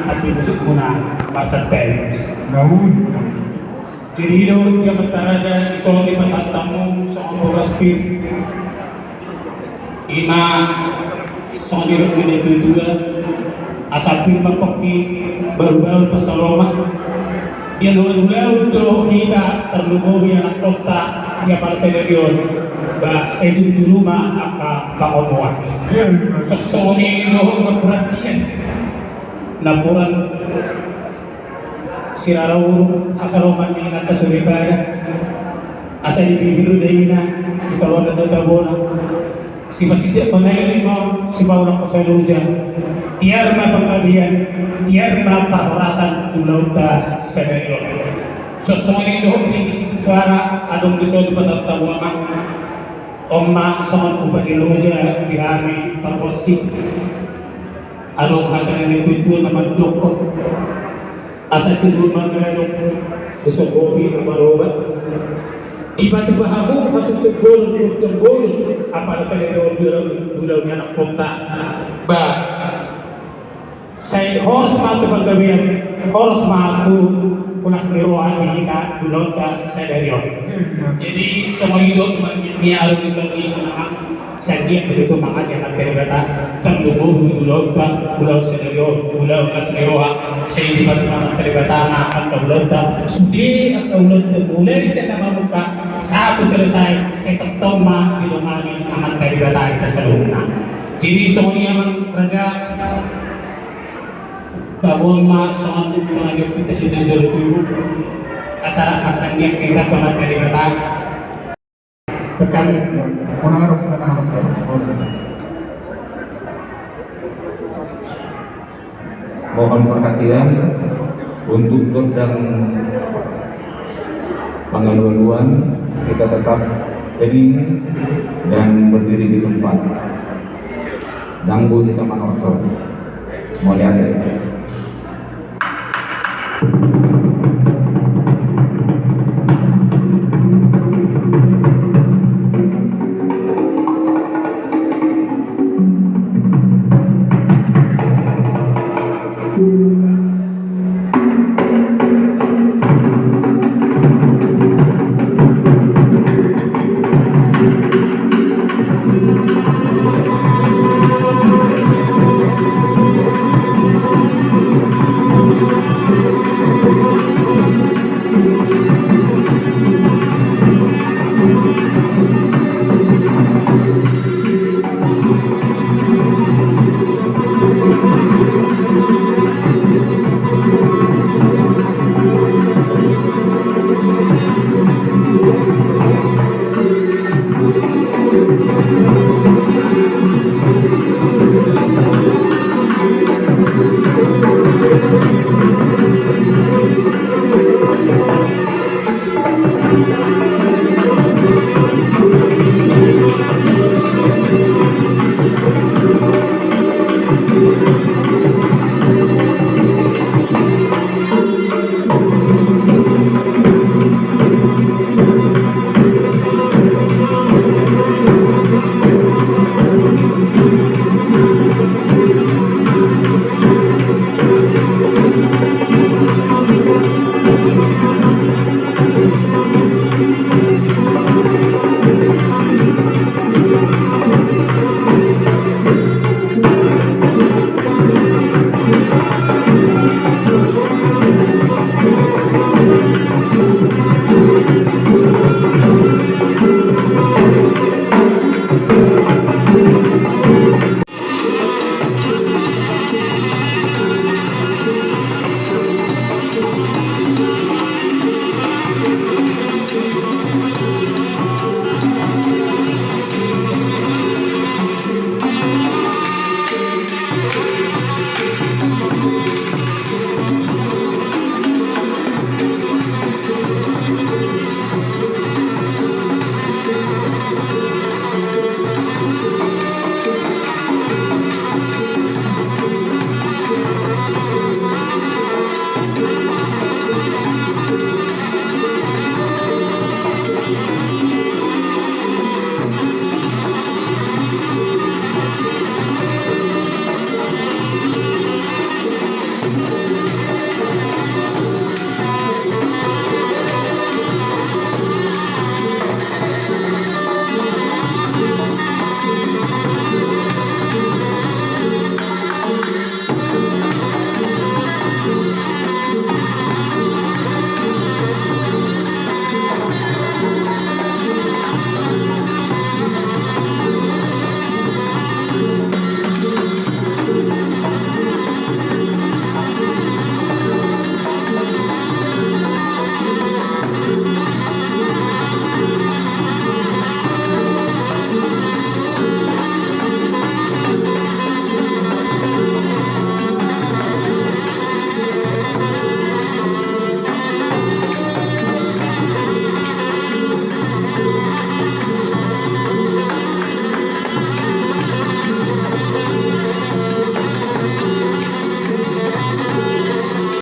at binusok mo na masantay. Naun. Jirido dia mataraja isong di pasantamo sa Oraspir. Ina soniro minitutua asapir mapaki baru-baru pasaloma. Dia lalu do kita terlubuhi anak kota dia para senerion ba saya juru rumah aka pangomoan. Sesoni do berperhatian napuran siraraw asaroman ni nakasulipara asa di bibir daina italon na tabona si masjid panaili mo si bawang ko sa luja tiar ma pangkabian tiar ma parasan dulauta senario sosoni do di situ suara adong di soal pasar tabuama omma sama upani luja dihami parkosi adong hatan ni tutu nama dokko asa situ magalo usok kopi na marobat iba tu bahamu masuk tebol apa rasa dari dulau anak kota ba saya harus matu penggawian harus matu kunas niroan kita dulau ta sederio jadi semua hidup ni aru disoni sagia begitu makasih anak kereta tangguh dulau ta dulau sederio dulau nasneroa saya di batu anak kereta akan dulau ta sudi atau dulau ta mulai saya nama muka satu selesai saya tertoma di lumani amat dari bata kita selumna jadi semuanya raja babon ma soal itu pengajuk kita sudah jauh itu asal hartanya kita amat dari bata tekan Orang Arab kita nama mohon perhatian untuk godang pengaluan kita tetap hening dan berdiri di tempat. Danggu kita manortor. Mau lihat ya?